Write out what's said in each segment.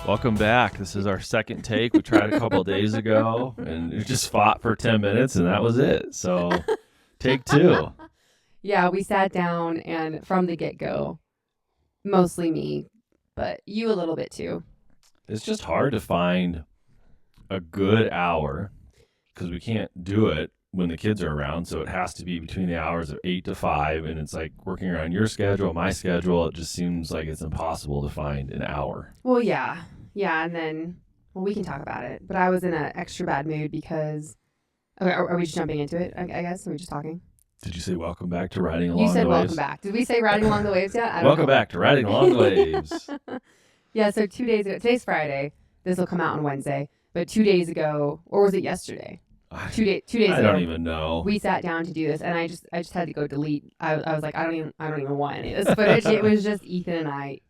Welcome back. This is our second take. We tried a couple of days ago and we just fought for 10 minutes and that was it. So take two. Yeah, we sat down and from the get-go, mostly me, but you a little bit too. It's just hard to find a good hour because we can't do it when the kids are around. So it has to be between the hours of 8 to 5. And it's like working around your schedule, my schedule. It just seems like it's impossible to find an hour. Well, yeah. Yeah, and then, we can talk about it. But I was in an extra bad mood because, okay, are we just jumping into it, I guess? Are we just talking? Did you say welcome back to Riding Along the Waves? You said welcome back. Did we say Riding Along the Waves yet? I don't Welcome know. back to Riding Along the Waves. Yeah, so 2 days ago, today's Friday. This will come out on Wednesday. But 2 days ago, or was it yesterday? 2 days ago. I don't even know. We sat down to do this, and I just had to go delete. I was like, I don't even want any of this footage. It was just Ethan and I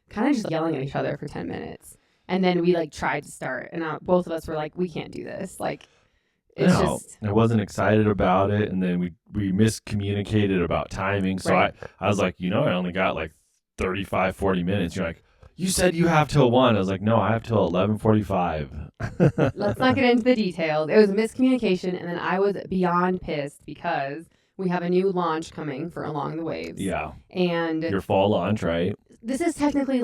kind of just yelling at each other for 10 minutes. And then we tried to start, and both of us were like, we can't do this. I wasn't excited about it, and then we miscommunicated about timing. So right. I was like, I only got 35, 40 minutes. You're like, you said you have till 1. I was like, no, I have till 11:45. Let's not get into the details. It was miscommunication, and then I was beyond pissed because we have a new launch coming for Along the Waves. Yeah. And your fall launch, right? This is technically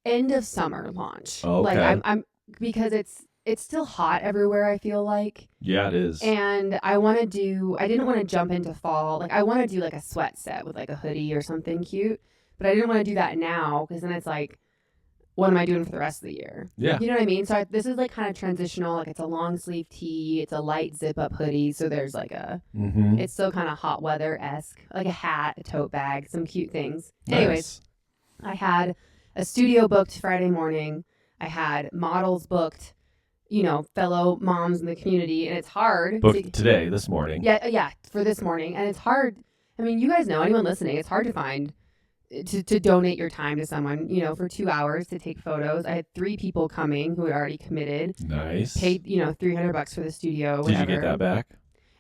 end of summer launch. Oh, okay. I'm because it's still hot everywhere, I feel like. Yeah, it is. And I didn't want to jump into fall. I want to do a sweat set with a hoodie or something cute, but I didn't want to do that now because then it's what am I doing for the rest of the year? Yeah. You know what I mean? So this is kind of transitional. It's a long sleeve tee. It's a light zip up hoodie. So there's it's still kind of hot weather-esque, a hat, a tote bag, some cute things. Nice. Anyways, I had a studio booked Friday morning. I had models booked, fellow moms in the community. And it's hard. Booked today, this morning. Yeah, for this morning. And it's hard. I mean, you guys know, anyone listening, it's hard to find to donate your time to someone, for 2 hours to take photos. I had 3 people coming who had already committed. Nice. Paid, $300 for the studio. Did you get that back?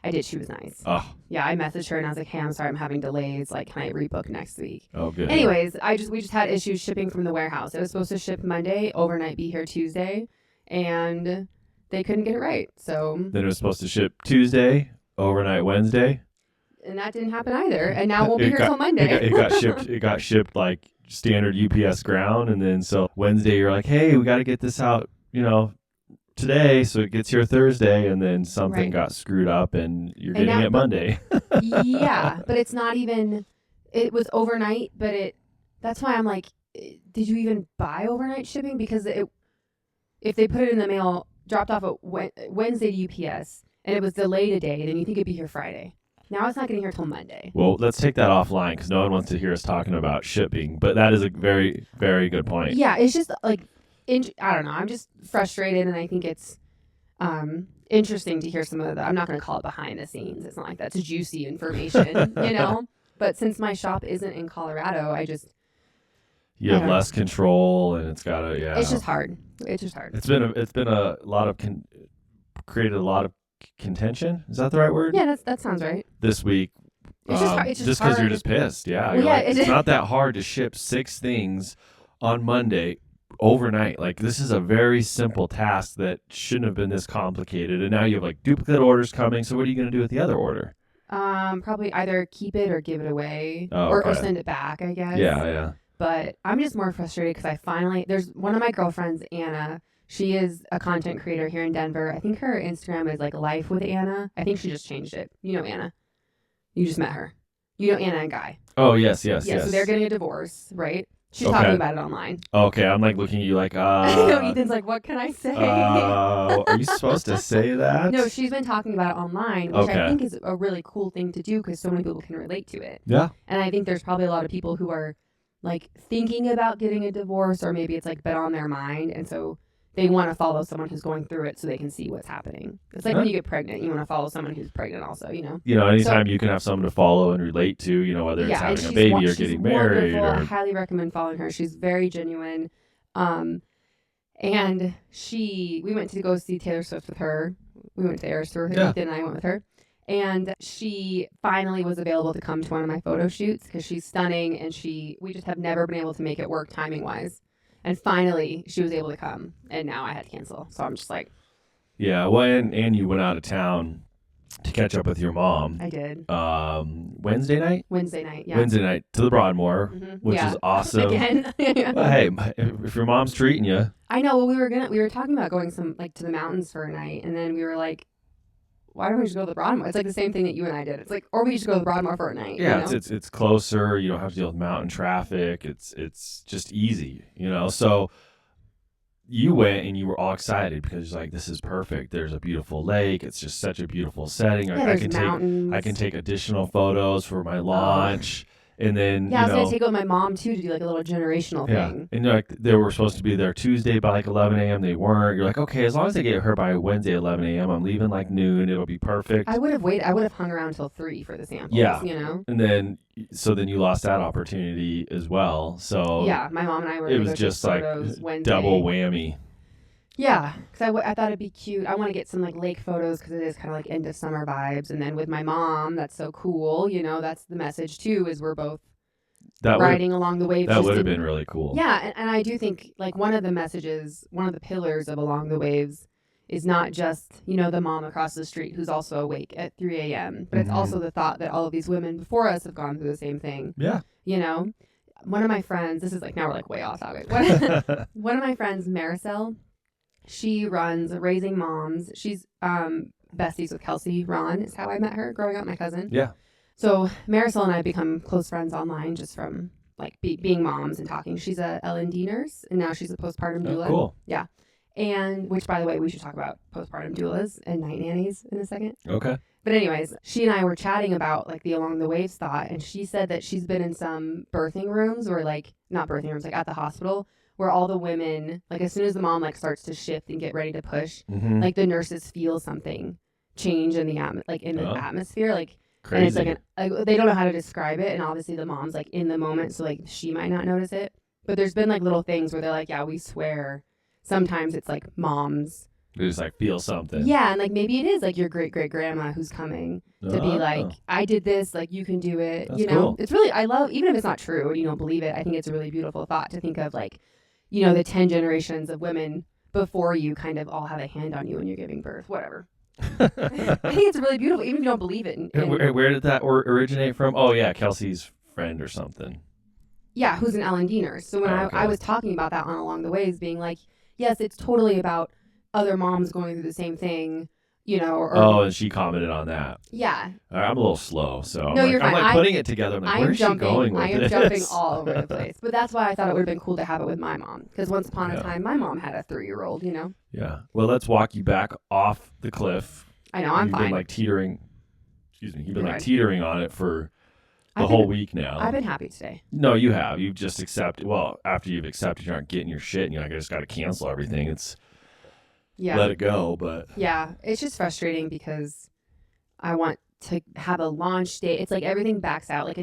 I did. She was nice. Oh. Yeah, I messaged her and I was like, hey, I'm sorry, I'm having delays. Can I rebook next week? Oh, good. Anyways, we just had issues shipping from the warehouse. It was supposed to ship Monday, overnight be here Tuesday, and they couldn't get it right. So then it was supposed to ship Tuesday, overnight Wednesday. And that didn't happen either. And now we'll be here till Monday. It got shipped standard UPS ground, and then so Wednesday you're like, hey, we got to get this out, today, so it gets here Thursday, and then something got screwed up, and you're getting it Monday. Yeah, but it's not even. It was overnight, but that's why I'm like, did you even buy overnight shipping? Because if they put it in the mail, dropped off at Wednesday to UPS, and it was delayed a day, then you think it'd be here Friday. Now it's not getting here till Monday. Well, let's take that offline because no one wants to hear us talking about shipping. But that is a very, very good point. Yeah, it's just I don't know. I'm just frustrated, and I think it's interesting to hear some of the. I'm not going to call it behind the scenes. It's not like that's juicy information, But since my shop isn't in Colorado, you have less control, and it's got to It's just hard. It's just hard. It's been a lot of created a lot of contention. Is that the right word? Yeah, that sounds right. This week. It's just hard. It's just because you're just pissed. Yeah. Well, yeah, it's not that hard to ship 6 things on Monday overnight. This is a very simple task that shouldn't have been this complicated. And now you have duplicate orders coming. So what are you going to do with the other order? Probably either keep it or give it away or send it back, I guess. Yeah. But I'm just more frustrated because there's one of my girlfriends, Anna. She is a content creator here in Denver. I think her Instagram is Life with Anna. I think she just changed it. You know Anna. You just met her. You know Anna and Guy. Oh, yes. So they're getting a divorce, right? She's okay. talking about it online. Okay, I'm looking at you Ethan's like, what can I say? Are you supposed to say that? No, she's been talking about it online, which I think is a really cool thing to do because so many people can relate to it. Yeah. And I think there's probably a lot of people who are thinking about getting a divorce, or maybe it's been on their mind, and so they want to follow someone who's going through it so they can see what's happening. It's when you get pregnant, you want to follow someone who's pregnant also, anytime you can have someone to follow and relate to, whether it's having a baby or getting married. I highly recommend following her. She's very genuine. And we went to go see Taylor Swift with her. We went to Eras Tour. Ethan and I went with her. And she finally was available to come to one of my photo shoots because she's stunning, and we just have never been able to make it work timing-wise. And finally, she was able to come, and now I had to cancel. So I'm just like, Yeah. Well, and you went out of town to catch up with your mom. I did. Wednesday night? Wednesday night, yeah. Wednesday night to the Broadmoor, Mhm. which Yeah. is awesome. Again. Well, hey, if your mom's treating you, I know. Well, we were talking about going to the mountains for a night, and then we were like, why don't we just go to the Broadmoor? It's like the same thing that you and I did. It's like, or we just go to the Broadmoor for a night. yeah, you know? it's closer. You don't have to deal with mountain traffic. It's just easy, So you went and you were all excited because you're like, this is perfect. There's a beautiful lake. It's just such a beautiful setting. Yeah, I there's can mountains. I can take additional photos for my launch, and then Yeah, I was gonna take it with my mom too to do like a little generational yeah, thing. and like they were supposed to be there Tuesday by like 11 a.m. They weren't. You're like, okay, as long as they get her by Wednesday 11 a.m., I'm leaving like noon. It'll be perfect. I would have waited. I would have hung around until 3 for the samples. Yeah. And then you lost that opportunity as well. So yeah, my mom and I were. it gonna was go take just like photos Wednesday. double whammy. Yeah, because I thought it'd be cute. I want to get some like lake photos because it is kind of like end of summer vibes. And then with my mom, that's so cool. That's the message too. Is we're both riding along the waves. That would have been really cool. Yeah, and I do think like one of the messages, one of the pillars of Along the Waves is not just, the mom across the street who's also awake at 3 a.m., but it's also the thought that all of these women before us have gone through the same thing. Yeah. One of my friends, this is like, now we're like way off topic. One of my friends, Maricel, she runs Raising Moms. She's besties with Kelsey Ron is how I met her growing up, my cousin. Yeah. So Marisol and I become close friends online just from like being moms and talking. She's a L&D nurse, and now she's a postpartum doula. Cool. Yeah. And which, by the way, we should talk about postpartum doulas and night nannies in a second. Okay. But anyways, she and I were chatting about like the Along the Waves thought, and she said that she's been in some birthing rooms or like not birthing rooms, like at the hospital where all the women, like as soon as the mom like starts to shift and get ready to push, like the nurses feel something change in the atmosphere, like. Crazy. And it's like they don't know how to describe it, and obviously the mom's like in the moment, so like she might not notice it. But there's been like little things where they're like, yeah, we swear. Sometimes it's like moms. They just like feel something. Yeah, and like maybe it is like your great grandma who's coming to be like, I did this, like you can do it. That's cool. It's really, I love, even if it's not true and you don't believe it, I think it's a really beautiful thought to think of like, the 10 generations of women before you kind of all have a hand on you when you're giving birth, whatever. I think it's really beautiful, even if you don't believe it. Where did that originate from? Oh yeah, Kelsey's friend or something. Yeah, who's an L&D nurse. So when I was talking about that on Along the Ways, being like, yes, it's totally about other moms going through the same thing, and she commented on that. Yeah. All right, I'm a little slow, so No, you're fine. I'm like putting it together. I'm like, where's she going with this? I am jumping all over the place. But that's why I thought it would have been cool to have it with my mom. Because once upon a time, my mom had a 3-year-old, Yeah. Well, let's walk you back off the cliff. I know, I'm You've fine. been like teetering. Excuse me. You've been You're like right. teetering on it for the whole week now. I've been happy today. No, you have. You've just accepted. Well, after you've accepted, you aren't getting your shit, and you're like, I just got to cancel everything. It's let it go. But yeah, it's just frustrating because I want to have a launch date. It's like everything backs out. Like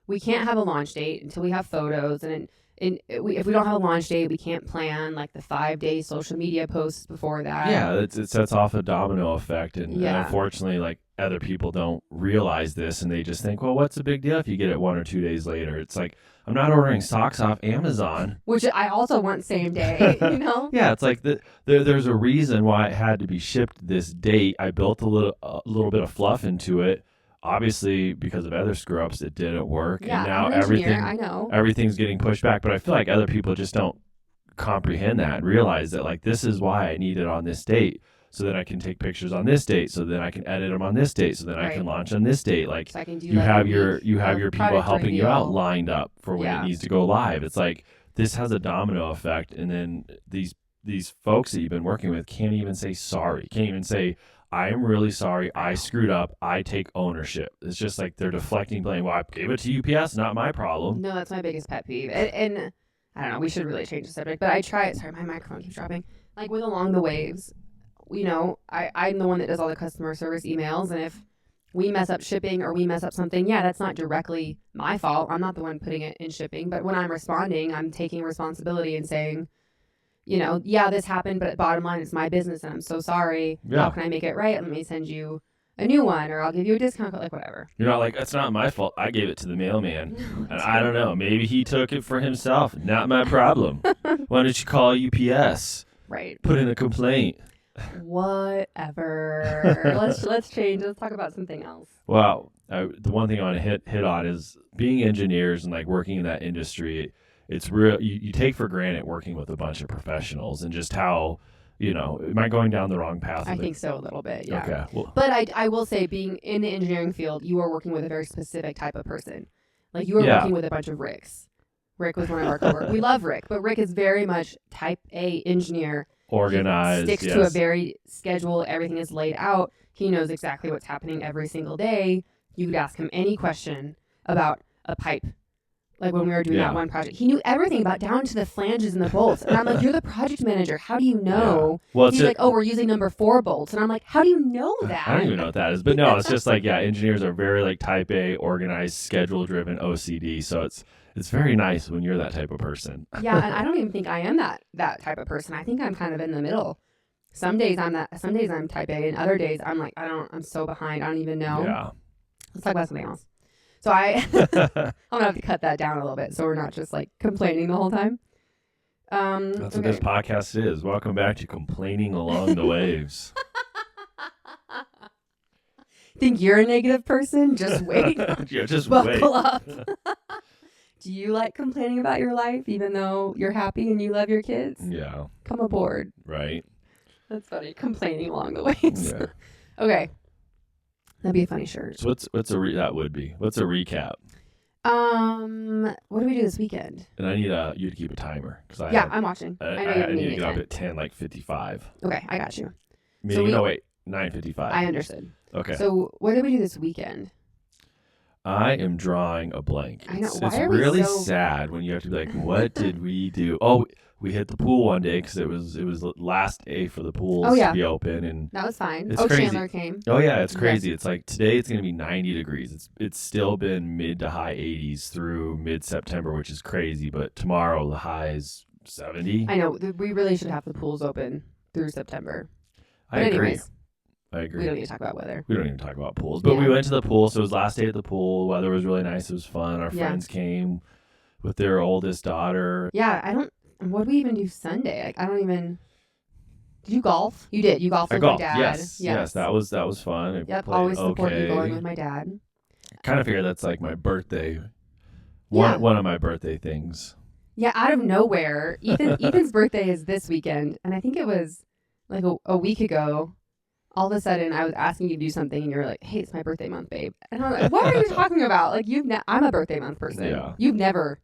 we can't have a launch date until we have photos, and if we don't have a launch date, we can't plan like the 5-day social media posts before that. yeah, it sets off a domino effect, and unfortunately, like other people don't realize this, and they just think, well, what's the big deal if you get it 1 or 2 days later? It's like, I'm not ordering socks off Amazon, which I also want same day. Yeah, it's like there's a reason why it had to be shipped this date. I built a little bit of fluff into it. Obviously, because of other screw ups, it didn't work, Yeah, and now I'm an engineer, I know. everything's getting pushed back. But I feel like other people just don't comprehend that and realize that like this is why I need it on this date, so that I can take pictures on this date, so then I can edit them on this date, so then I can launch on this date. Like so I can do you like have a your week you have of your people product helping you out reveal. lined up for when it needs to go live. It's like this has a domino effect, and then these folks that you've been working with can't even say sorry, can't even say, I am really sorry, I screwed up, I take ownership. It's just like they're deflecting blame. Well, I gave it to UPS, not my problem. No, that's my biggest pet peeve. And I don't know, we should really change the subject, but I try it. Sorry, my microphone keeps dropping. Like with Along the Waves, I'm the one that does all the customer service emails, and if we mess up shipping or we mess up something, that's not directly my fault. I'm not the one putting it in shipping, but when I'm responding, I'm taking responsibility and saying, this happened, but bottom line, it's my business and I'm so sorry. Yeah. How can I make it right? Let me send you a new one, or I'll give you a discount code, like whatever. You're not like, that's not my fault. I gave it to the mailman. And I don't know. Maybe he took it for himself. Not my problem. Why don't you call UPS? Right. Put in a complaint. Whatever. let's change. Let's talk about something else. Well, the one thing I want to hit on is being engineers and like working in that industry. It's real. You take for granted working with a bunch of professionals and just how, am I going down the wrong path? I think so a little bit. Yeah. Okay. Well, but I will say, being in the engineering field, you are working with a very specific type of person. Like you are working with a bunch of Ricks. Rick was one of our coworkers. We love Rick, but Rick is very much type A engineer. Organized. He sticks to a very schedule. Everything is laid out. He knows exactly what's happening every single day. You could ask him any question about a pipe. Like when we were doing that one project, he knew everything about down to the flanges and the bolts. And I'm like, you're the project manager. How do you know? Yeah. Well, he's like, oh, we're using number 4 bolts. And I'm like, how do you know that? I don't even know what that is. But no, it's just like, engineers are very like type A, organized, schedule driven, OCD. So it's very nice when you're that type of person. Yeah, and I don't even think I am that type of person. I think I'm kind of in the middle. Some days I'm that. Some days I'm type A, and other days I'm like, I'm so behind. I don't even know. Yeah. Let's talk about something else. So I'm gonna have to cut that down a little bit, so we're not just like complaining the whole time. That's what this podcast is. Welcome back to Complaining Along the Waves. Think you're a negative person? Just wait. Just buckle wait. up. Do you like complaining about your life, even though you're happy and you love your kids? Yeah. Come aboard. Right. That's funny. Complaining along the waves. Yeah. Okay. That'd be a funny shirt. So that would be. What's a recap? What do we do this weekend? And I need you to keep a timer because I'm watching. I need to get up at 10:55. Okay, I got you. Meaning, 9:55. I understood. Okay. So what did we do this weekend? I am drawing a blank. I know. It's really sad when you have to be like, what did we do? Oh, we hit the pool one day because it was the last day for the pools to be open, and that was fine. It's crazy. Chandler came. Oh yeah, it's crazy. It's like today it's going to be 90 degrees. It's still been mid to high 80s through mid-September, which is crazy. But tomorrow the high is 70. I know. We really should have the pools open through September. I agree. Anyways, I agree. we don't need to talk about weather. We don't even talk about pools. But we went to the pool, so it was last day at the pool. Weather was really nice. It was fun. Our friends came with their oldest daughter. Yeah, what did we even do Sunday? Like, I don't even. Did you golf? You did. You golfed with my dad. Yes. That was fun. Always supporting going with my dad. Kind of figure that's like my birthday. One of my birthday things. Yeah, out of nowhere, Ethan's birthday is this weekend, and I think it was like a week ago. All of a sudden, I was asking you to do something, and you were like, "Hey, it's my birthday month, babe." And I'm like, "What are you talking about? Like, I'm a birthday month person. Yeah. You've never,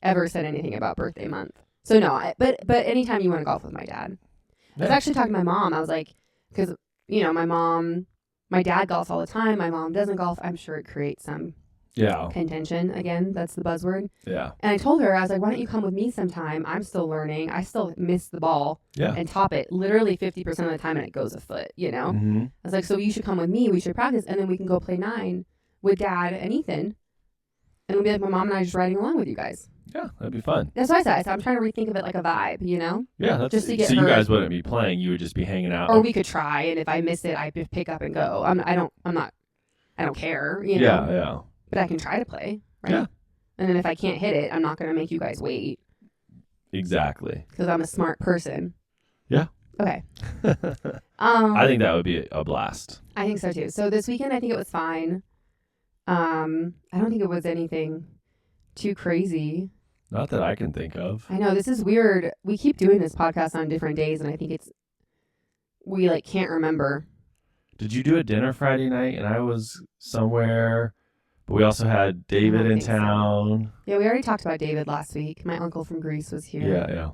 ever said anything about birthday month. So no, but anytime you want to golf with my dad, I was actually talking to my mom. I was like, because my dad golfs all the time. My mom doesn't golf. I'm sure it creates some contention. Again, that's the buzzword. Yeah. And I told her, I was like, why don't you come with me sometime? I'm still learning. I still miss the ball and top it literally 50% of the time, and it goes a foot, Mm-hmm. I was like, so you should come with me. We should practice, and then we can go play 9 with Dad and Ethan. And it'll be like my mom and I just riding along with you guys. Yeah, that'd be fun. That's what I said. I'm trying to rethink of it like a vibe, Yeah, that's just to get so her. you guys wouldn't be playing. You would just be hanging out. Or we could try, and if I miss it, I just pick up and go. I don't care, Yeah. But I can try to play, right? Yeah. And then if I can't hit it, I'm not going to make you guys wait. Exactly. Because I'm a smart person. Yeah. Okay. I think that would be a blast. I think so too. So this weekend, I think it was fine. I don't think it was anything too crazy. Not that I can think of. I know, this is weird. We keep doing this podcast on different days, and I think we like can't remember. Did you do a dinner Friday night? And I was somewhere, but we also had David in town. So. Yeah, we already talked about David last week. My uncle from Greece was here. Yeah.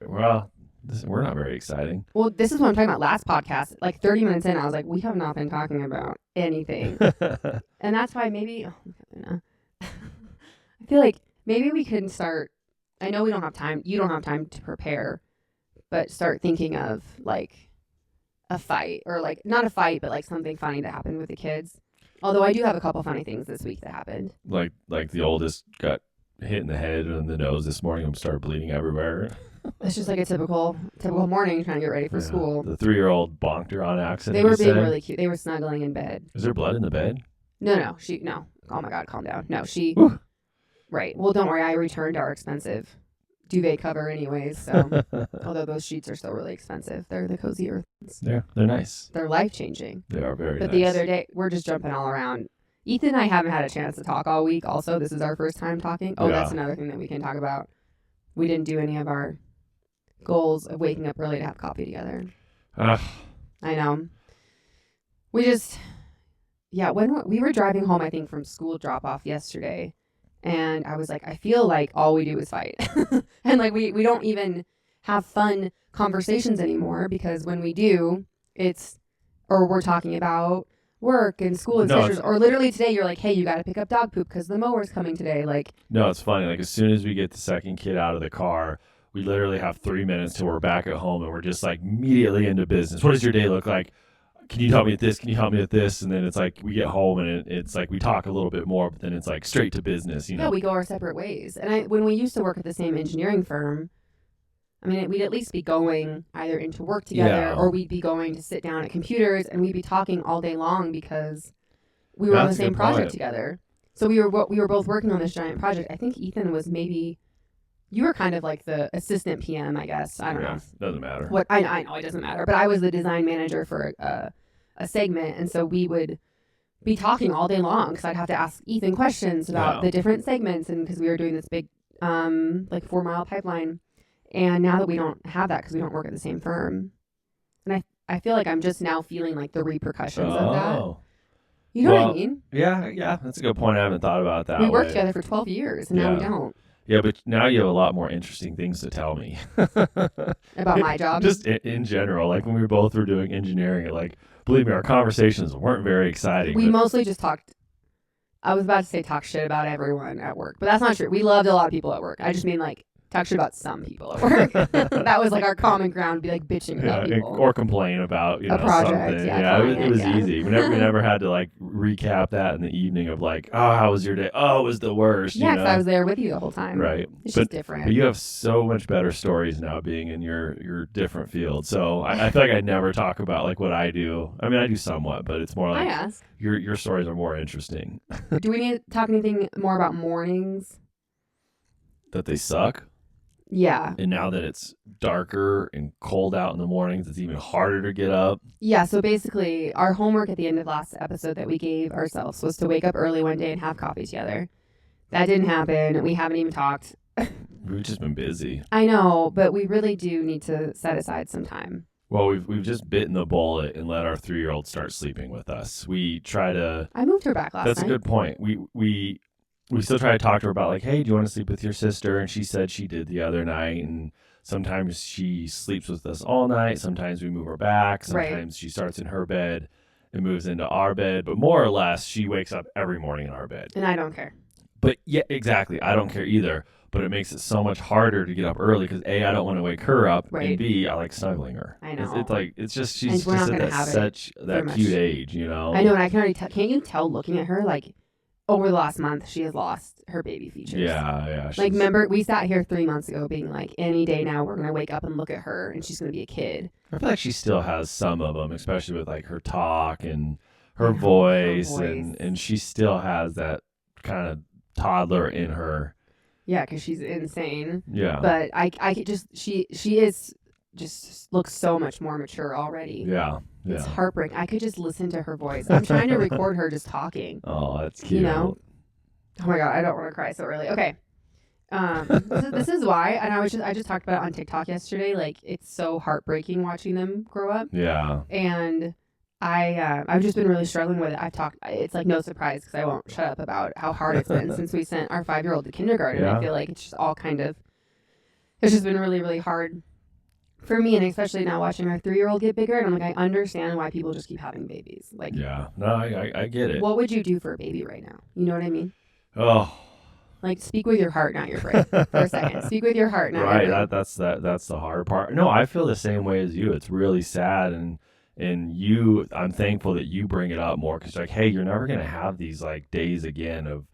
Well, we're not very exciting. Well, this is what I'm talking about. Last podcast, like 30 minutes in, I was like, we have not been talking about anything. And that's why maybe, I feel like maybe we can start, I know we don't have time, you don't have time to prepare, but start thinking of like a fight, or like, not a fight, but like something funny that happened with the kids. Although I do have a couple funny things this week that happened. Like the oldest got hit in the head and the nose this morning and started bleeding everywhere. It's just like a typical morning trying to get ready for school. The 3-year-old bonked her on accident. They were being really cute. They were snuggling in bed. Is there blood in the bed? No. No. Oh my God, calm down. No, she. Right. Well, don't worry. I returned our expensive duvet cover anyways. So although those sheets are still really expensive, they're the Cozy Earth. They're nice. They're life changing. They are very But nice. the other day, we're just jumping all around. Ethan and I haven't had a chance to talk all week. Also, this is our first time talking. Oh, that's another thing that we can talk about. We didn't do any of our goals of waking up early to have coffee together. I know. We just, when we were driving home, I think from school drop off yesterday, and I was like, I feel like all we do is fight. And like we don't even have fun conversations anymore, because when we do, we're talking about work and school and schedules, or literally today you're like, hey, you got to pick up dog poop because the mower's coming today. Like, no, it's funny. Like, as soon as we get the second kid out of the car, we literally have 3 minutes till we're back at home, and we're just like immediately into business. What does your day look like? Can you help me with this? Can you help me with this? And then it's like we get home, and it's like we talk a little bit more, but then it's like straight to business. Yeah, we go our separate ways. And when we used to work at the same engineering firm, I mean, we'd at least be going either into work together, or we'd be going to sit down at computers, and we'd be talking all day long because we were on the same project together. So we were both working on this giant project. I think Ethan was you were kind of like the assistant PM, I guess. I don't know. Doesn't matter. I know it doesn't matter, but I was the design manager for a segment, and so we would be talking all day long because I'd have to ask Ethan questions about the different segments, and because we were doing this big 4-mile pipeline. And now that we don't have that because we don't work at the same firm, and I feel like I'm just now feeling like the repercussions of that. You know what I mean? Yeah, that's a good point. I haven't thought about that. We worked together for 12 years, and now we don't. Yeah, but now you have a lot more interesting things to tell me. About my job? Just in general. Like when we both were doing engineering, believe me, our conversations weren't very exciting. We mostly just talked. I was about to say talk shit about everyone at work, but that's not true. We loved a lot of people at work. I just mean talk shit about some people at work. That was our common ground, be bitching about people. Or complain about a project, something. It was easy. We never had to recap that in the evening of oh, how was your day? Oh, it was the worst. Yeah, because I was there with you the whole time. Right. It's just different. But you have so much better stories now being in your different field. So I feel like I never talk about what I do. I mean, I do somewhat, but it's more like your stories are more interesting. Do we need to talk anything more about mornings? That they suck? Yeah. And now that it's darker and cold out in the mornings, it's even harder to get up. Yeah, so basically our homework at the end of last episode that we gave ourselves was to wake up early one day and have coffee together. That didn't happen. We haven't even talked. We've just been busy. I know, but we really do need to set aside some time. Well, we've just bitten the bullet and let our 3-year-old start sleeping with us. We try to... I moved her back last night. That's a good point. We still try to talk to her about hey, do you want to sleep with your sister? And she said she did the other night. And sometimes she sleeps with us all night. Sometimes we move her back. Sometimes she starts in her bed and moves into our bed. But more or less, she wakes up every morning in our bed. And I don't care. But yeah, exactly. I don't care either. But it makes it so much harder to get up early because A, I don't want to wake her up, and B, I like snuggling her. I know. It's just she's just at that cute age, I know, and I can already tell. Can't you tell looking at her over the last month, she has lost her baby features. Yeah. Remember, we sat here 3 months ago being any day now we're going to wake up and look at her and she's going to be a kid. I feel like she still has some of them, especially with her talk and her voice. And she still has that kind of toddler in her. Yeah, because she's insane. Yeah. But I could she is just looks so much more mature already. Yeah. It's heartbreaking. I could just listen to her voice. I'm trying to record her just talking. Oh, that's cute. Oh my God, I don't want to cry so early. Okay. This is why, and I just talked about it on TikTok yesterday. It's so heartbreaking watching them grow up. Yeah. And I've just been really struggling with it. It's no surprise because I won't shut up about how hard it's been since we sent our 5-year-old to kindergarten. Yeah. I feel like it's just all it's just been really, really hard for me, and especially now watching our 3-year-old get bigger, and I'm I understand why people just keep having babies. Yeah, no, I get it. What would you do for a baby right now? You know what I mean? Oh, speak with your heart, not your brain. For a second, speak with your heart, not your brain. Right. That's the hard part. No, I feel the same way as you. It's really sad, and I'm thankful that you bring it up more because hey, you're never gonna have these days again of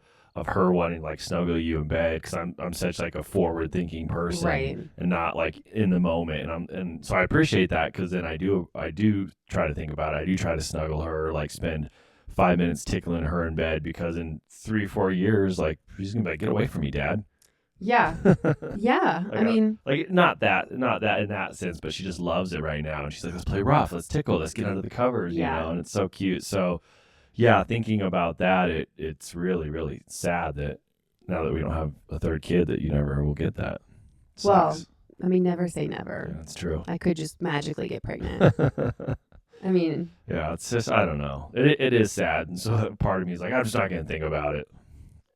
her wanting snuggle you in bed because I'm such a forward thinking person, right, and not in the moment, and so I appreciate that because then I do try to think about it. I do try to snuggle her, spend 5 minutes tickling her in bed because in 3-4 years she's gonna be get away from me, Dad. Yeah. Yeah. Like, I mean, like not that in that sense, but she just loves it right now. And she's like, let's play rough, let's tickle, let's get under the covers, Yeah. you know, and it's so cute. So yeah, thinking about that, it's really, really sad that now that we don't have a third kid that you never will get that. well, Sucks. I mean, never say never. Yeah, that's true. I could just magically get pregnant. I mean, Yeah, it's just, I don't know. It is sad. And so part of me is like, I'm just not going to think about it.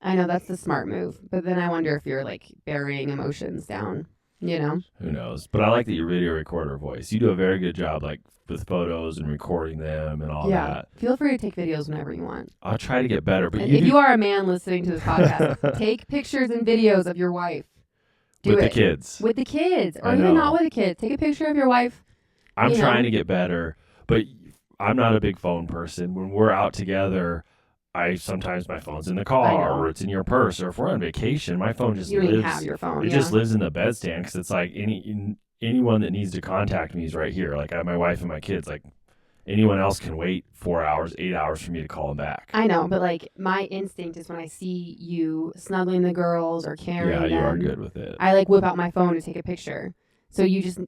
I know that's the smart move, but then I wonder if you're like burying emotions down, you know? Who knows? But I like that you video record her voice. You do a very good job, like with photos and recording them and all Yeah. that. Feel free to take videos whenever you want. I'll try to get better. But And you if do, you are a man listening to this podcast, take pictures and videos of your wife. Do with it. the kids. With the kids. Or I even know. not with the kids. Take a picture of your wife. I'm you know. trying to get better, but I'm not a big phone person. When we're out together, sometimes my phone's in the I car know. or it's in your purse, or if we're on vacation, my phone just You don't even lives. have your phone. It Yeah. just lives in the bedstand because it's like anyone that needs to contact me is right here. Like I have my wife and my kids. Like anyone else can wait 4 hours, 8 hours for me to call them back. I know, but like my instinct is when I see you snuggling the girls or carrying Yeah, you are them, good with it. I like whip out my phone to take a picture. So you just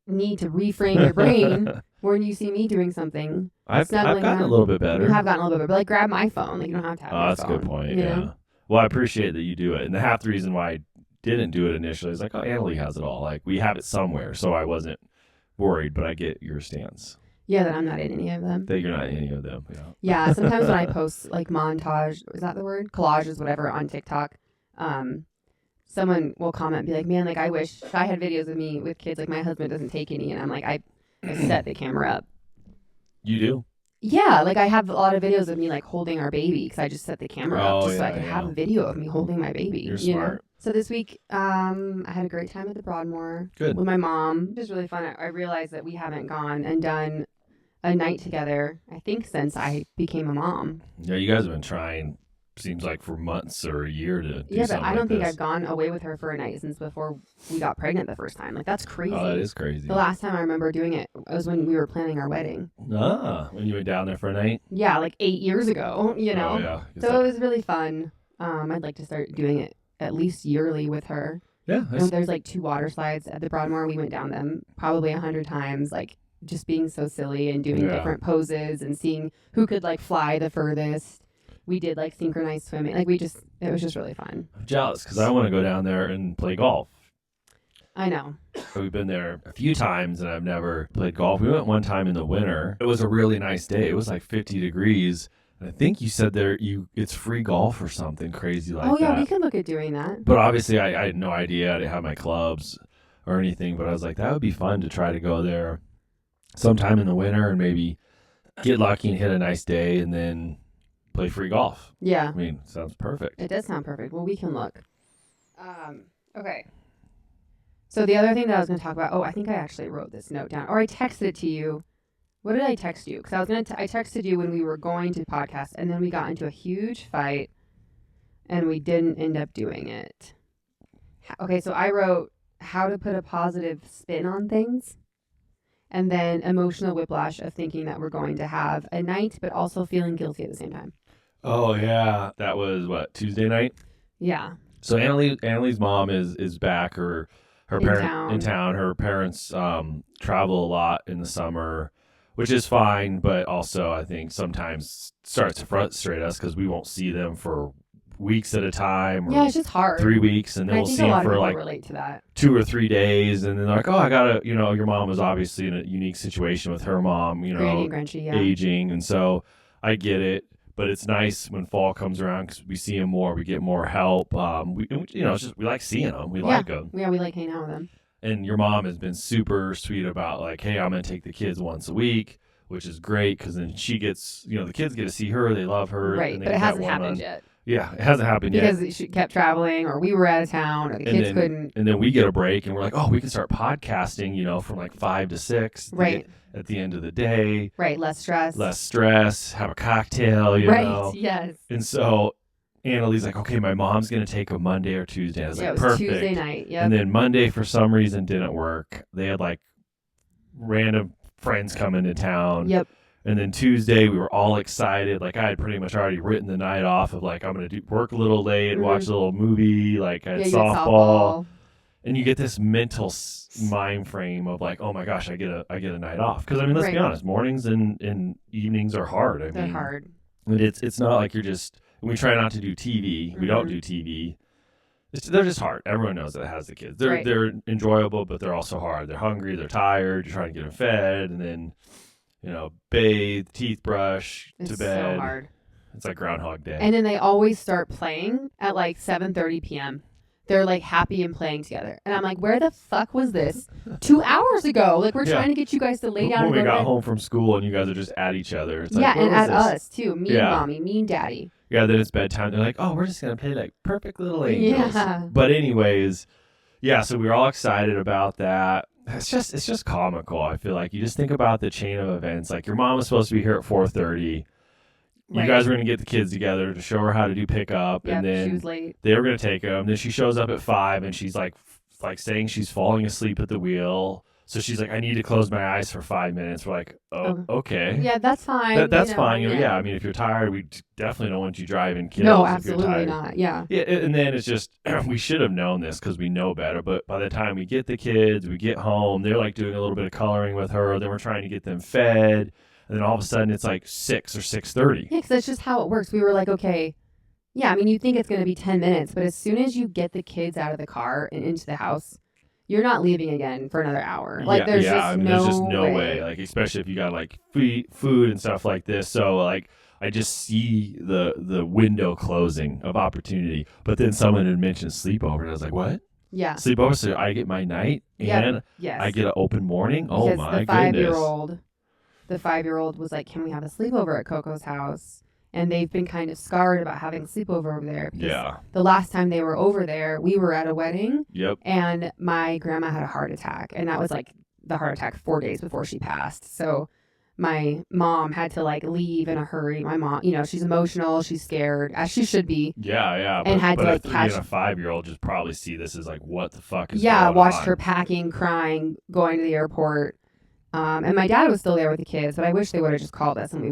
need to reframe your brain when you see me doing something. I've snuggling gotten a them. little bit better. You have gotten a little bit, but like grab my phone. Like you don't have to have Oh, my that's a phone. good point. you Yeah. know? Well, I appreciate that you do it. And half the reason why I didn't do it initially is like, oh, Annalie has it all. Like we have it somewhere. So I wasn't worried, but I get your stance Yeah, that I'm not in any of them. that you're not in any of them. Yeah. Yeah, sometimes when I post like montage, is that the word? Collages, whatever, on TikTok, someone will comment and be like, man, like I wish if I had videos of me with kids, like my husband doesn't take any. And I'm like, I set the camera up. You do? Yeah, like I have a lot of videos of me like holding our baby because I just set the camera up Oh, just so I yeah, can yeah. have a video of me holding my baby. You're you know? smart. So this week, I had a great time at the Broadmoor Good. with my mom. It was really fun. I realized that we haven't gone and done a night together, I think, since I became a mom. Yeah, you guys have been trying, seems like for months or a year to do Yeah, but something I don't like think this. I've gone away with her for a night since before we got pregnant the first time. Like, that's crazy. Oh, that is crazy. The last time I remember doing it was when we were planning our wedding. When you went down there for a night? Yeah, like 8 years ago, you know? Oh, yeah. So it was really fun. I'd like to start doing it at least yearly with her. Yeah. And there's like 2 water slides at the Broadmoor. We went down them probably 100 times, like just being so silly and doing Yeah. different poses and seeing who could like fly the furthest. We did like synchronized swimming. Like it was just really fun. I'm jealous because I want to go down there and play golf. I know. We've been there a few times and I've never played golf. We went one time in the winter. It was a really nice day. It was like 50 degrees. And I think you said it's free golf or something crazy like that. Oh yeah, we could look at doing that. But obviously I had no idea. I didn't have my clubs or anything. But I was like, that would be fun to try to go there sometime in the winter and maybe get lucky and hit a nice day and then play free golf. Yeah. I mean, sounds perfect. It does sound perfect. Well, we can look. Okay. So the other thing that I was going to talk about, I think I actually wrote this note down, or I texted it to you. What did I text you? Because I texted you when we were going to podcast, and then we got into a huge fight, and we didn't end up doing it. Okay, so I wrote how to put a positive spin on things, and then emotional whiplash of thinking that we're going to have a night, but also feeling guilty at the same time. Oh, yeah. That was, what, Tuesday night? Yeah. So Annalie's mom is back. Her parents in town. Her parents travel a lot in the summer, which is fine, but also I think sometimes starts to frustrate us because we won't see them for weeks at a time. Or Yeah, it's just hard. 3 weeks, and then I we'll think see a them lot of for people like relate to that. 2 or 3 days, and then they're like, oh, I gotta, your mom was obviously in a unique situation with her mom, Granny and Grinchy, yeah. aging, and so I get it. But it's nice when fall comes around because we see them more, we get more help. It's just we like seeing them, we like them. Yeah, we like hanging out with them. And your mom has been super sweet about like, hey, I'm gonna take the kids once a week, which is great because then she gets, the kids get to see her, they love her, Right, and they but it get that hasn't happened one-on- yet. Yeah, it hasn't happened yet. Because she kept traveling, or we were out of town, or the kids couldn't. And then we get a break, and we're like, oh, we can start podcasting, from like 5 to 6. Right. At the end of the day. Right, less stress, Have a cocktail, right, know. yes. And so Annalie's like, okay, my mom's going to take a Monday or Tuesday. I was Yeah, like, it was perfect. Tuesday night, yep. And then Monday, for some reason, didn't work. They had like random friends come into town. Yep. And then Tuesday, we were all excited. Like, I had pretty much already written the night off of, like, I'm going to work a little late, watch a little movie. Like, I had you had softball. And you get this mental mind frame of, like, oh, my gosh, I get a night off. Because, I mean, let's be honest. Mornings and evenings are hard. They're hard. It's not like you're just – we try not to do TV. We don't do TV. They're just hard. Everyone knows that has the kids. They're enjoyable, but they're also hard. They're hungry. They're tired. You're trying to get them fed. And then – bathe, teeth brush, to bed. It's so hard. It's like Groundhog Day. And then they always start playing at like 7:30 p.m. They're like happy and playing together. And I'm like, where the fuck was this 2 hours ago? Like, we're trying to get you guys to lay down. When we got home from school and you guys are just at each other. It's like, and at this? Us too. Me and mommy, me and daddy. Yeah, then it's bedtime. They're like, oh, we're just going to play like Perfect Little Angels. Yeah. But anyways, so we were all excited about that. It's just comical. I feel like you just think about the chain of events. Like, your mom was supposed to be here at 4:30. You guys were going to get the kids together to show her how to do pickup, and then she was late. They were going to take them. Then she shows up at 5, and she's like saying she's falling asleep at the wheel. So she's like, I need to close my eyes for 5 minutes. We're like, okay. Yeah, that's fine. That's fine. Yeah, I mean, if you're tired, we definitely don't want you driving kids. No, absolutely not. Yeah. Yeah, and then it's just, we should have known this because we know better. But by the time we get the kids, we get home, they're like doing a little bit of coloring with her. Then we're trying to get them fed. And then all of a sudden it's like 6 or 6:30. Yeah, because that's just how it works. We were like, okay. Yeah, I mean, you think it's going to be 10 minutes. But as soon as you get the kids out of the car and into the house, you're not leaving again for another hour. Like, there's just no way. Like, especially if you got like food and stuff like this. So like, I just see the window closing of opportunity. But then someone had mentioned sleepover, and I was like, what? Yeah. Sleepover, so I get my night and I get an open morning. Because my goodness. The 5-year-old was like, can we have a sleepover at Coco's house? And they've been kind of scarred about having a sleepover over there. Because the last time they were over there, we were at a wedding. Yep. And my grandma had a heart attack. And that was like the heart attack 4 days before she passed. So my mom had to like leave in a hurry. My mom, she's emotional. She's scared, as she should be. Yeah. And had to like catch. A 5-year-old just probably see this as like, what the fuck is going on? Yeah, watched her packing, crying, going to the airport. And my dad was still there with the kids, but I wish they would have just called us and I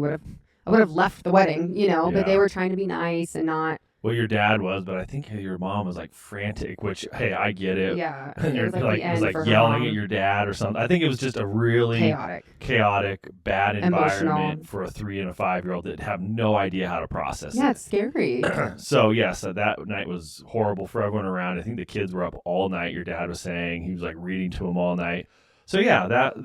would have left the wedding, but they were trying to be nice and not. Well, your dad was, but I think your mom was like frantic, which, hey, I get it. Yeah. And it was like yelling at your dad or something. I think it was just a really chaotic, bad environment for a 3 and a 5-year-old that have no idea how to process it. Yeah, it's scary. So that night was horrible for everyone around. I think the kids were up all night. Your dad was saying he was like reading to them all night. So yeah, But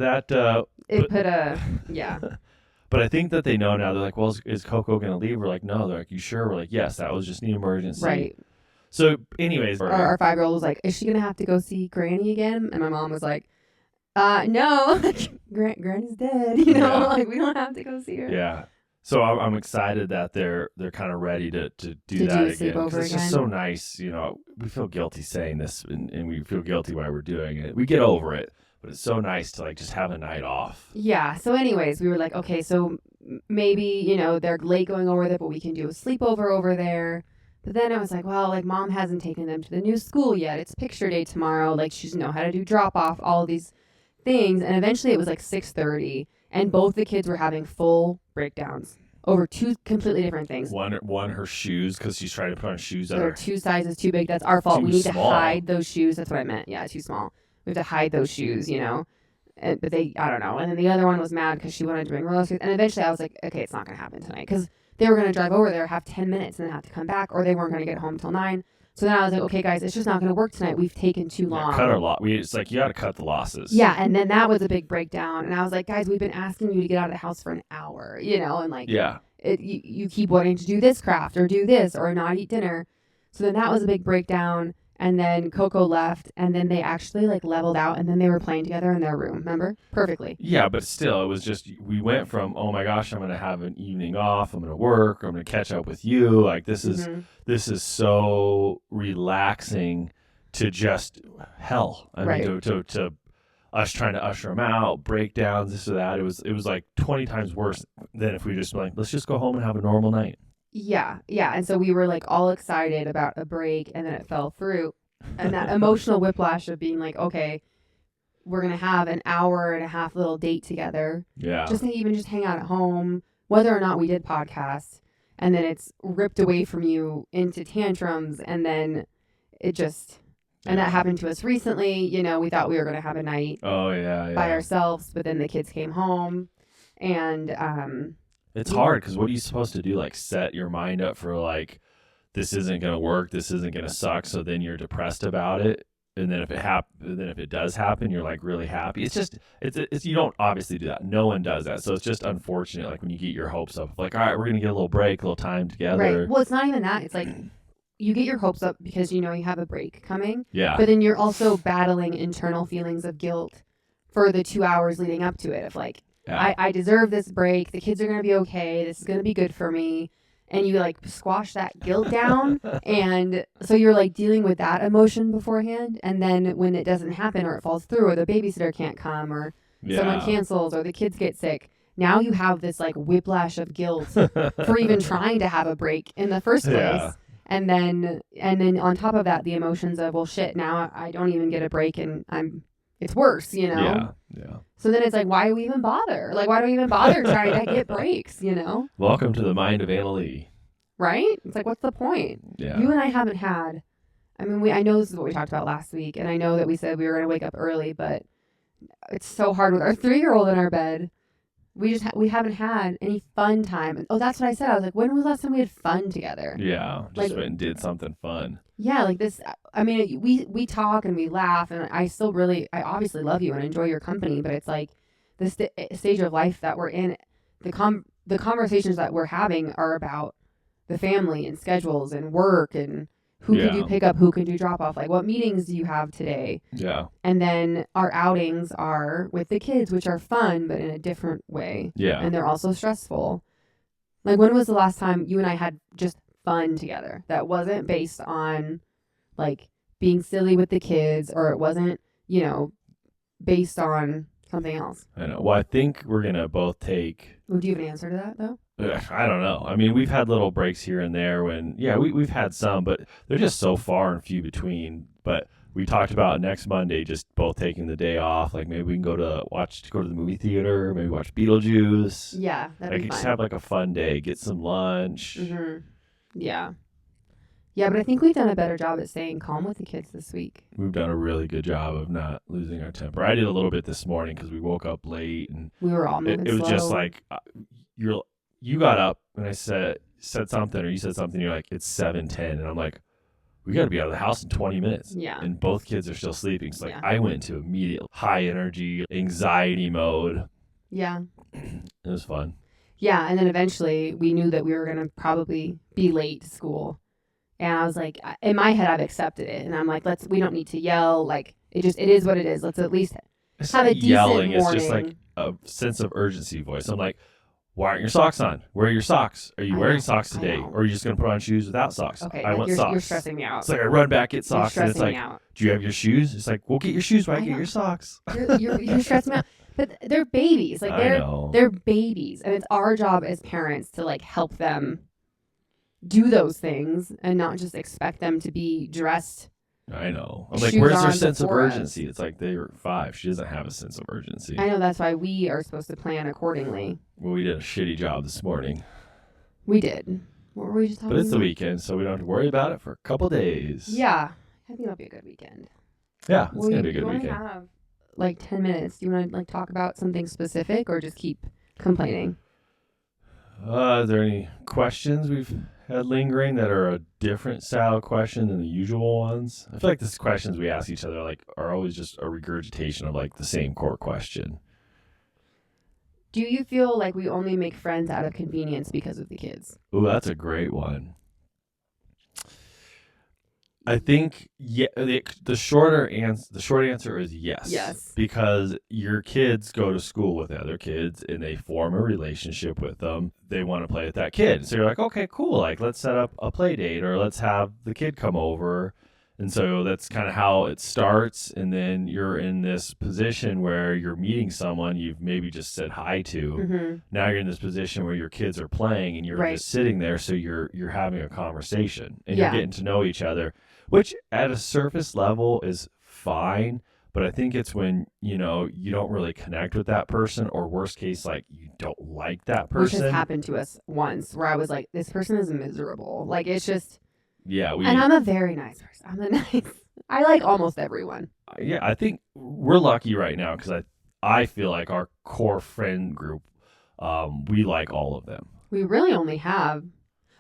I think that they know now. They're like, well, is Coco going to leave? We're like, no. They're like, you sure? We're like, yes, that was just an emergency. Right. So anyways. Our 5-year-old was like, is she going to have to go see Granny again? And my mom was like, no, Granny's dead. Like, we don't have to go see her. Yeah. So I'm excited that they're kind of ready to do that again. Because it's just so nice. We feel guilty saying this and we feel guilty while we're doing it. We get over it. But it's so nice to like just have a night off. Yeah. So anyways, we were like, okay, so maybe, they're late going over there, but we can do a sleepover over there. But then I was like, well, like mom hasn't taken them to the new school yet. It's picture day tomorrow. Like she doesn't know how to do drop off, all these things. And eventually it was like 6:30 and both the kids were having full breakdowns over 2 completely different things. One her shoes, because she's trying to put on shoes that are 2 sizes too big. That's our fault. We need to hide those shoes. That's what I meant. Yeah, too small. We have to hide those shoes, but I don't know. And then the other one was mad because she wanted to bring roller skates. And eventually I was like, okay, it's not going to happen tonight. Because they were going to drive over there, have 10 minutes, and then have to come back. Or they weren't going to get home till 9. So then I was like, okay, guys, it's just not going to work tonight. We've taken too long. Cut our lot. It's like, you got to cut the losses. Yeah, and then that was a big breakdown. And I was like, guys, we've been asking you to get out of the house for an hour, and like, you keep wanting to do this craft or do this or not eat dinner. So then that was a big breakdown. And then Coco left, and then they actually like leveled out, and then they were playing together in their room. Remember? Perfectly. Yeah, but still, it was just, we went from, oh my gosh, I'm going to have an evening off, I'm going to work, I'm going to catch up with you. Like this is so relaxing to just hell. I mean, to us trying to usher them out, breakdowns, this or that. It was like 20 times worse than if we just like, let's just go home and have a normal night. Yeah. And so we were like all excited about a break, and then it fell through. And that emotional whiplash of being like, okay, we're going to have an hour and a half little date together. Yeah. Just to even just hang out at home, whether or not we did podcasts. And then it's ripped away from you into tantrums. And then it just, and that happened to us recently. You know, we thought we were going to have a night by ourselves, but then the kids came home. And it's hard because what are you supposed to do? Like set your mind up for like, this isn't going to work. This isn't going to suck. So then you're depressed about it. And then if it does happen, you're like really happy. It's just, it's you don't obviously do that. No one does that. So it's just unfortunate. Like when you get your hopes up, like, all right, we're going to get a little break, a little time together. Right. Well, it's not even that. It's like you get your hopes up because you know you have a break coming. Yeah. But then you're also battling internal feelings of guilt for the 2 hours leading up to it. Of like, I deserve this break. The kids are going to be okay. This is going to be good for me. And you like squash that guilt down. And so you're like dealing with that emotion beforehand. And then when it doesn't happen or it falls through or the babysitter can't come or someone cancels or the kids get sick, now you have this like whiplash of guilt for even trying to have a break in the first place. Yeah. And then on top of that, the emotions of, well, shit, now I don't even get a break and it's worse, you know? Yeah. So then it's like, why do we even bother? Like, why do we even bother trying to get breaks, you know? Welcome to the mind of Anna Lee. Right? It's like, what's the point? Yeah. You and I haven't had, I mean, I know this is what we talked about last week, and I know that we said we were going to wake up early, but it's so hard with our 3-year-old in our bed. We haven't had any fun time. Oh, that's what I said. I was like, when was the last time we had fun together? Yeah. Just went and did something fun. Yeah, like this. I mean, we talk and we laugh, and I obviously love you and enjoy your company, but it's like this stage of life that we're in. The conversations that we're having are about the family and schedules and work and who can do pick up, who can do drop off. Like, what meetings do you have today? Yeah. And then our outings are with the kids, which are fun, but in a different way. Yeah. And they're also stressful. Like, when was the last time you and I had just fun together that wasn't based on like being silly with the kids, or it wasn't, you know, based on something else? I know. Well, I think we're going to both take... Do you have an answer to that, though? I don't know. I mean, we've had little breaks here and there when, we've had some, but they're just so far and few between. But we talked about next Monday just both taking the day off. Like maybe we can go to the movie theater, maybe watch Beetlejuice. Yeah, that'd be fun. Just have like a fun day, get some lunch. Mm-hmm. Yeah. Yeah, but I think we've done a better job at staying calm with the kids this week. We've done a really good job of not losing our temper. I did a little bit this morning because we woke up late and we were all moving it was slow. just like you got up and I said something, or you said something. You're like, it's 7:10, and I'm like, we got to be out of the house in 20 minutes. Yeah. And both kids are still sleeping. So I went into immediate high energy anxiety mode. Yeah. It was fun. Yeah, and then eventually we knew that we were gonna probably be late to school, and I was like, in my head, I've accepted it, and I'm like, we don't need to yell. Like it is what it is. Let's at least have a decent yelling. morning. It's just like a sense of urgency voice. I'm like, why aren't your socks on? Where are your socks? Are you wearing socks today? Or are you just going to put on shoes without socks? Okay, I want socks. You're stressing me out. It's like I run back, get socks, and it's like, do you have your shoes? It's like, well, get your shoes while I get your socks. You're stressing me out. But they're babies. Like they're babies. And it's our job as parents to like help them do those things and not just expect them to be dressed. I know. I'm like, where's their sense of urgency? It's like they're 5. She doesn't have a sense of urgency. I know, that's why we are supposed to plan accordingly. Well, we did a shitty job this morning. We did. What were we just talking about? But it's the weekend, so we don't have to worry about it for a couple days. Yeah. I think it'll be a good weekend. Yeah, it's going to be a good weekend. Have like 10 minutes. Do you want to like talk about something specific or just keep complaining? Is there any questions we've had lingering that are a different style question than the usual ones? I feel like the questions we ask each other are always just a regurgitation of like the same core question. Do you feel like we only make friends out of convenience because of the kids? Ooh, that's a great one. I think the short answer is yes. Yes. Because your kids go to school with other kids and they form a relationship with them. They want to play with that kid. So you're like, okay, cool. Like, let's set up a play date or let's have the kid come over. And so that's kind of how it starts. And then you're in this position where you're meeting someone you've maybe just said hi to. Mm-hmm. Now you're in this position where your kids are playing and you're just sitting there. So you're having a conversation and you're getting to know each other, which at a surface level is fine. But I think it's when, you don't really connect with that person, or worst case, like you don't like that Which has person. happened to us once where I was like, this person is miserable. Like, it's just, Yeah, and I'm a very nice person. I like almost everyone. I think we're lucky right now because I feel like our core friend group, we like all of them. We really only have,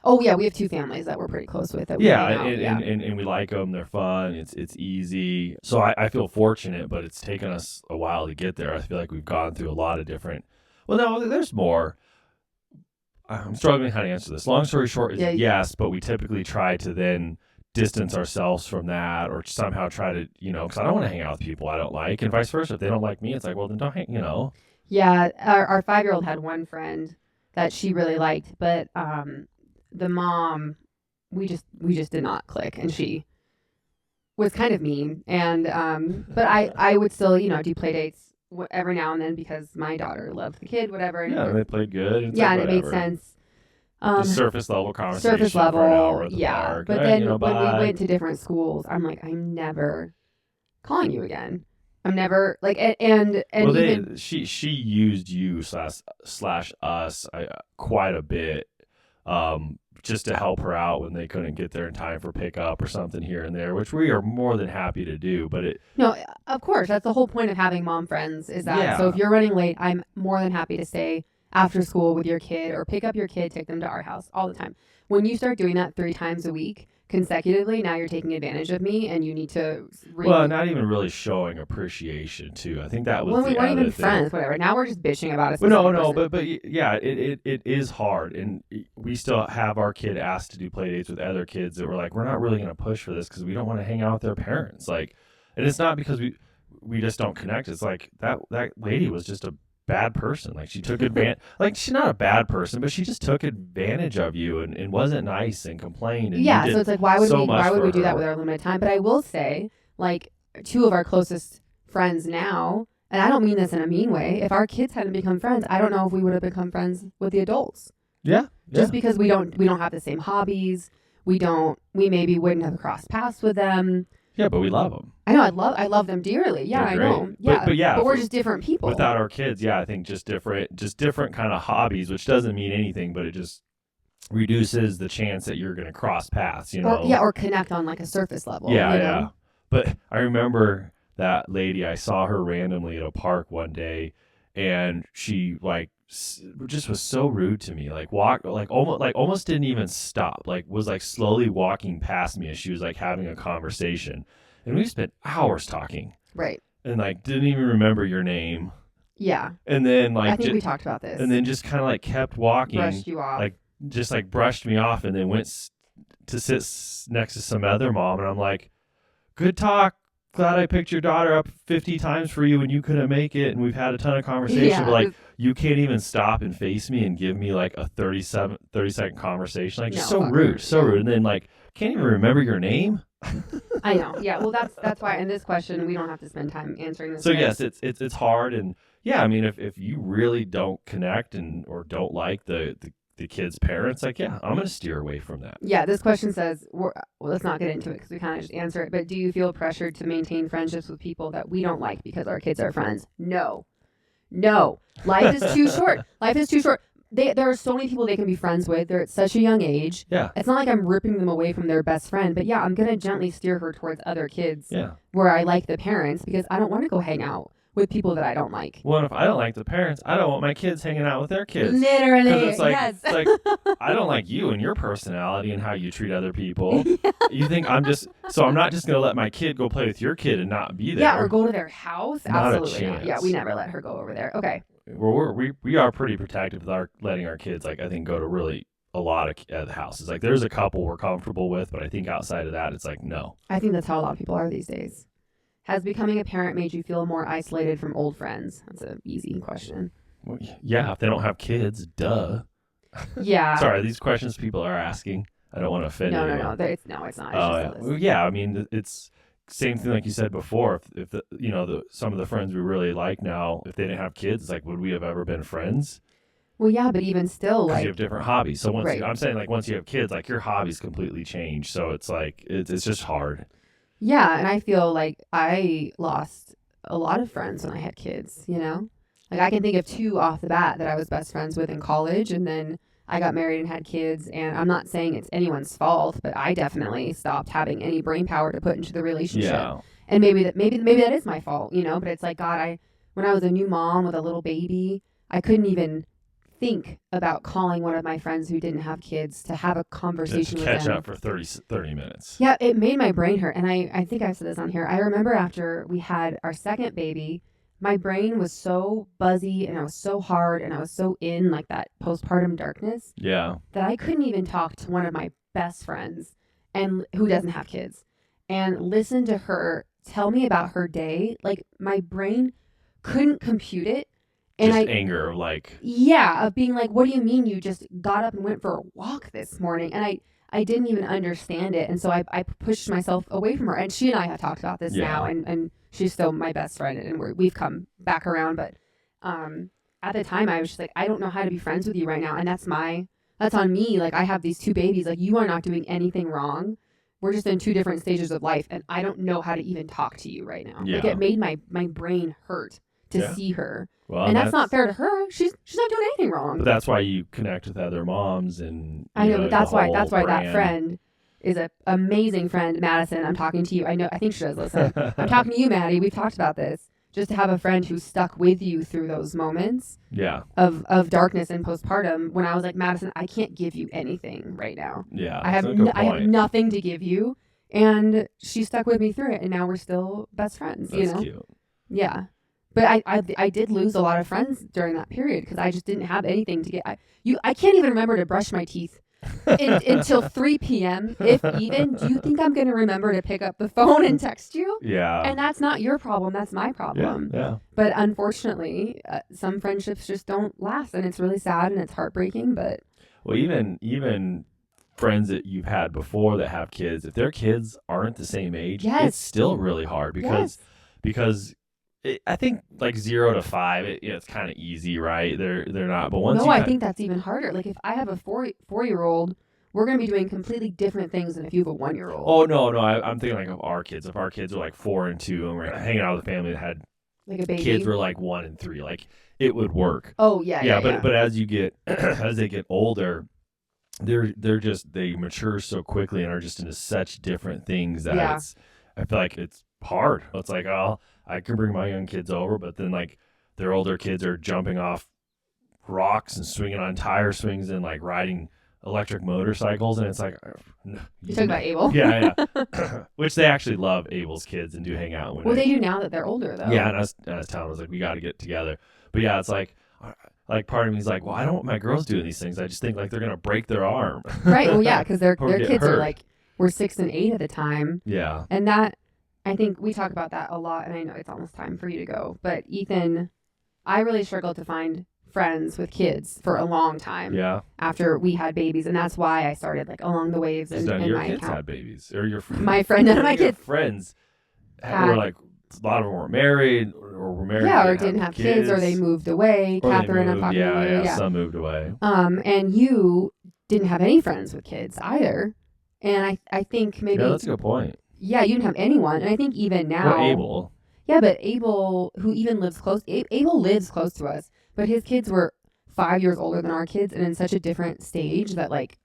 we have 2 families that we're pretty close with. That we Yeah, hang out. and we like them. They're fun. It's easy. So I feel fortunate, but it's taken us a while to get there. I feel like we've gone through a lot of different. Well, no, there's more. I'm struggling how to answer this. Long story short is yes, but we typically try to then distance ourselves from that, or somehow try to, because I don't want to hang out with people I don't like, and vice versa. If they don't like me, it's like, well, then don't hang. Yeah, our 5-year-old had one friend that she really liked, but the mom, we just did not click, and she was kind of mean. And but I would still do play dates every now and then because my daughter loved the kid, whatever. And yeah, they played good. And and it made sense. Just surface level conversation. Surface level, for an hour at the park. But then when we went to different schools, I'm like, I'm never calling you again. I'm never like, and well, even she used you slash us quite a bit, just to help her out when they couldn't get there in time for pickup or something here and there, which we are more than happy to do. But no, of course, that's the whole point of having mom friends is that. Yeah. So if you're running late, I'm more than happy to stay after school with your kid or pick up your kid, take them to our house all the time. When you start doing that 3 times a week consecutively, now you're taking advantage of me, and you need to. Well, not even really showing appreciation too. I think that was when we weren't even thing. Friends, whatever. Now we're just bitching about it. But yeah, it is hard, and we still have our kid asked to do play dates with other kids that we're like, we're not really going to push for this because we don't want to hang out with their parents. Like, and it's not because we just don't connect. It's like that lady was just a bad person. Like, she took advantage. Like, she's not a bad person, but she just took advantage of you and wasn't nice and complained. And so it's like, why would we do that her. with our limited time? But I will say, like, 2 of our closest friends now, and I don't mean this in a mean way, if our kids hadn't become friends, I don't know if we would have become friends with the adults. Yeah. Just because we don't have the same hobbies, we maybe wouldn't have crossed paths with them. Yeah, but we love them. I know, I love them dearly. Yeah, I know. Yeah, but we're just different people. Without our kids, I think just different kind of hobbies, which doesn't mean anything, but it just reduces the chance that you're going to cross paths, or connect on like a surface level. Yeah. But I remember that lady, I saw her randomly at a park one day, and she just was so rude to me. Almost didn't even stop. Was slowly walking past me as she was having a conversation, and we spent hours talking. Right. And didn't even remember your name. Yeah. And then I think we talked about this. And then just kind of kept walking. Brushed you off. Just brushed me off, and then went to sit next to some other mom, and I'm like, good talk. Glad I picked your daughter up 50 times for you and you couldn't make it, and we've had a ton of conversation, but you can't even stop and face me and give me a 30-second conversation. Just so rude, rude. And then can't even remember your name. I know. Yeah. Well, that's why in this question we don't have to spend time answering this. So yes, it's hard, and yeah, I mean if you really don't connect or don't like the kids' parents, I'm going to steer away from that. Yeah, this question says, let's not get into it because we kind of just answer it, but do you feel pressured to maintain friendships with people that we don't like because our kids are friends? No. Life is too short. There are so many people they can be friends with. They're at such a young age. Yeah. It's not like I'm ripping them away from their best friend, but I'm going to gently steer her towards other kids where I like the parents because I don't want to go hang out with people that I don't like. Well, if I don't like the parents, I don't want my kids hanging out with their kids. Literally, yes. I don't like you and your personality and how you treat other people. Yeah. You think I'm not just going to let my kid go play with your kid and not be there. Yeah, or go to their house. Not Absolutely a not. chance. Yeah, we never let her go over there. Okay. We are pretty protective with letting our kids, I think, go to really a lot of houses. There's a couple we're comfortable with, but I think outside of that, it's no. I think that's how a lot of people are these days. Has becoming a parent made you feel more isolated from old friends? That's an easy question. Well, yeah, if they don't have kids, duh. Yeah. Sorry, these questions people are asking. I don't want to offend anyone. No, it's not. Yeah, I mean, it's same thing like you said before. If some of the friends we really like now, if they didn't have kids, it's would we have ever been friends? Well, yeah, but even still, you have different hobbies. So I'm saying once you have kids, your hobbies completely change. So it's it's just hard. Yeah, and I feel like I lost a lot of friends when I had kids, you know? Like I can think of 2 off the bat that I was best friends with in college, and then I got married and had kids, and I'm not saying it's anyone's fault, but I definitely stopped having any brain power to put into the relationship. Yeah. And maybe that is my fault, you know, but it's like, God, when I was a new mom with a little baby, I couldn't even think about calling one of my friends who didn't have kids to have a conversation with them. Catch up for 30 minutes. Yeah, it made my brain hurt. And I think I said this on here. I remember after we had our second baby, my brain was so buzzy and I was so hard and I was so in like that postpartum darkness Yeah. that I couldn't even talk to one of my best friends and who doesn't have kids and listen to her tell me about her day. Like my brain couldn't compute it. And just anger, like. Yeah, of being like, what do you mean you just got up and went for a walk this morning? And I didn't even understand it. And so I pushed myself away from her. And she and I have talked about this now. And she's still my best friend. And we've come back around. But at the time, I was just like, I don't know how to be friends with you right now. And that's on me. Like, I have these 2 babies. Like, you are not doing anything wrong. We're just in 2 different stages of life. And I don't know how to even talk to you right now. Yeah. Like, it made my brain hurt to see her. Well, and that's not fair to her. She's not doing anything wrong. But that's why you connect with other moms, and I know, but that's why brand. that friend is an amazing friend, Madison. I'm talking to you. I think she does listen. I'm talking to you, Maddie. We've talked about this. Just to have a friend who stuck with you through those moments of darkness and postpartum. When I was like, Madison, I can't give you anything right now. Yeah, I have nothing to give you, and she stuck with me through it, and now we're still best friends. That's cute. Yeah. But I did lose a lot of friends during that period because I just didn't have anything to get. I can't even remember to brush my teeth until 3 p.m. if even. Do you think I'm going to remember to pick up the phone and text you? Yeah. And that's not your problem. That's my problem. Yeah. But unfortunately, some friendships just don't last, and it's really sad and it's heartbreaking. But well, even friends that you've had before that have kids, if their kids aren't the same age, it's still really hard because I think like 0 to 5, it's kind of easy, right? They're not, but once I think that's even harder. Like if I have a 4-year-old, we're going to be doing completely different things than if you have a 1-year-old. Oh no, I'm thinking like of our kids. If our kids are like 4 and 2, and we're hanging out with a family that had like a baby, kids were like 1 and 3, like it would work. Oh yeah. But as you get as they get older, they mature so quickly and are just into such different things that I feel like it's hard. It's like, I can bring my young kids over, but then like their older kids are jumping off rocks and swinging on tire swings and like riding electric motorcycles, and it's like, you're talking about Abel? Yeah. Which they actually love Abel's kids and do hang out. They do now that they're older though. Yeah, and I was telling them, I was like, we got to get together. But yeah, it's like part of me is like, well, I don't want my girls doing these things. I just think like they're gonna break their arm. Right. Well, yeah, because their kids hurt. are like were 6 and 8 at the time. Yeah. And that. I think we talk about that a lot, and I know it's almost time for you to go. But Ethan, I really struggled to find friends with kids for a long time. Yeah. After we had babies, and that's why I started like Along the Waves and your my kids account. had babies, or your my friend, none of my kids friends were like a lot of them weren't married or were married. Yeah, or didn't have kids, or they moved away. Or Catherine, I'm talking to you. Yeah, some moved away. And you didn't have any friends with kids either, and I think maybe that's a good point. Yeah, you didn't have anyone. And I think even now... Well, Abel. Yeah, but Abel, who even lives close... Abel lives close to us, but his kids were 5 years older than our kids and in such a different stage that, like,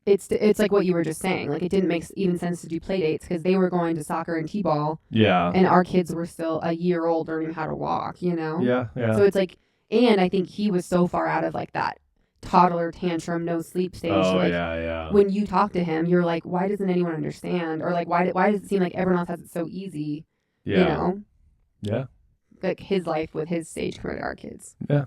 it's like what you were just saying. Like, it didn't make even sense to do play dates because they were going to soccer and t-ball. Yeah. And our kids were still a year old learning how to walk, you know? Yeah. So it's like... And I think he was so far out of, like, that toddler tantrum, no sleep stage. Oh, like, yeah. When you talk to him, you're like, why doesn't anyone understand? Or like, why does it seem like everyone else has it so easy? Yeah. You know? Yeah. Like his life with his stage compared to our kids. Yeah.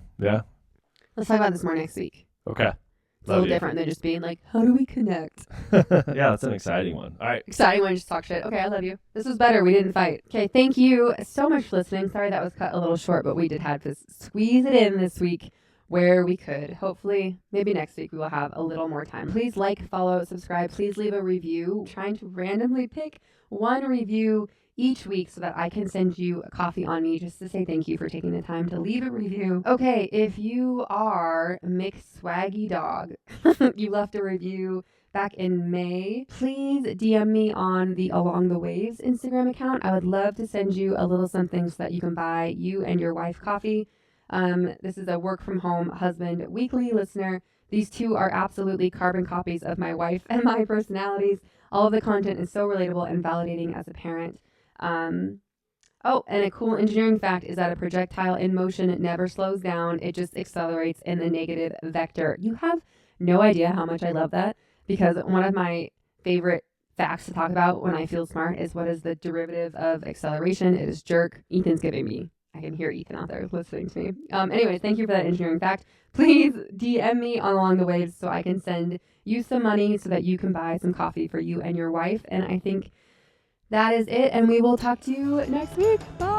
Let's talk about this more next week. Okay. It's a little different than just being like, how do we connect? Yeah, that's an exciting one. All right. Exciting one, just talk shit. Okay, I love you. This was better. We didn't fight. Okay, thank you so much for listening. Sorry that was cut a little short, but we did have to squeeze it in this week where we could. Hopefully, maybe next week we will have a little more time. Please like, follow, subscribe. Please leave a review. I'm trying to randomly pick one review each week so that I can send you a coffee on me just to say thank you for taking the time to leave a review. Okay, if you are Mick Swaggy Dog, you left a review back in May, please DM me on the Along the Waves Instagram account. I would love to send you a little something so that you can buy you and your wife coffee. This is a work from home husband weekly listener. These two are absolutely carbon copies of my wife and my personalities. All of the content is so relatable and validating as a parent. Oh, and a cool engineering fact is that a projectile in motion never slows down. It just accelerates in the negative vector. You have no idea how much I love that, because one of my favorite facts to talk about when I feel smart is what is the derivative of acceleration? It is jerk. Ethan's giving me. I can hear Ethan out there listening to me. Anyways, thank you for that engineering fact. Please DM me on Along the Waves so I can send you some money so that you can buy some coffee for you and your wife. And I think that is it, and we will talk to you next week. Bye.